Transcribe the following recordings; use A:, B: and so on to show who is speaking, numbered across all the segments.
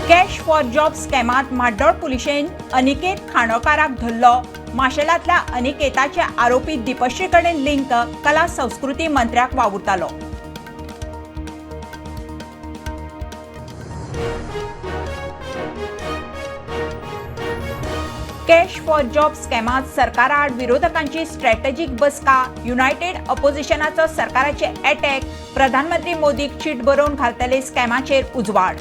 A: Cash for job स्कॅमात म्हाड्डोळ पुलिशेन अनिकेत खांडोकाराक धरलो. माशेलांतल्या अनिकेताचे आरोपी दीपश्री कडेन लिंक कला संस्कृती मंत्र्याक वावुरतालो. कॅश फॉर जॉब स्कॅमात सरकारा आड विरोधकांची स्ट्रॅटेजीक बसका, युनायटेड अपोजिशनाचो सरकाराचे अटॅक, प्रधानमंत्री मोदीक चीट बरोवन घालतले स्कॅमाचेर उजवाड.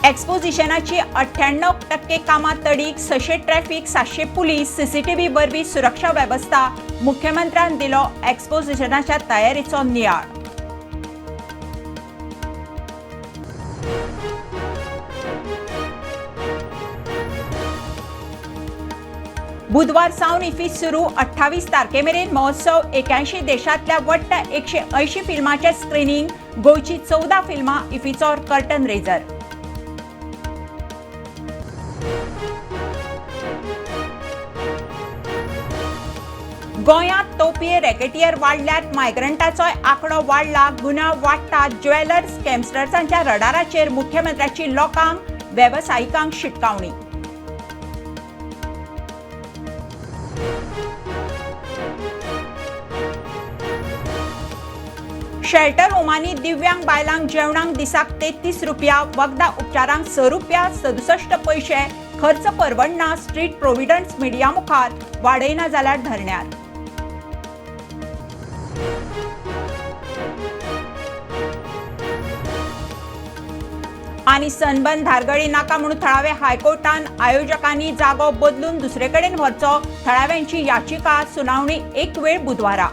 A: एक्सपोजिशनाची 98% कामां तडीक, 600 ट्रॅफिक, 700 पुलीस, सीसीटीव्ही वरवीं सुरक्षा वेवस्था. मुख्यमंत्र्यान दिलो एक्सपोजिशनाच्या तयारीचो नियाळ. बुधवार सावन इफ्फी सुरू. 28 तारखेमेरेन महोत्सव. 81 देशांतल्या वट्ट 180 फिल्मांचे स्क्रीनिंग. गोंयची 14 फिल्मां इफ्फीचो कर्टन रेजर. गोंयांत तोपये रॅकेटियर वाडल्यात. मायग्रंटाचोय आंकडो वाडला. गुन्यांव वाडटात. ज्वेलर्स स्कॅमस्टर्सांच्या रडाराचेर मुख्यमंत्र्याची लोकांक, वेवसायिकांक शिटकावणी. शेल्टर होमांनी दिव्यांग बायलांक जेवणाक दिसाक 33 रुपया, वखदां उपचारांक 6 रुपया 67 पैसे. खर्च परवडना. स्ट्रीट प्रोव्हिडंट मिडिया मुखार. वाडयना जाल्यार धरण्यार. आनी सनबर्न धारगळी नाका म्हणून थळावे हायकोर्टान आयोजकांनी जागो बदलून दुसरे कडेन व्हरचो. थळाव्यांची याचिका. सुनावणी एक वेळ बुधवारा.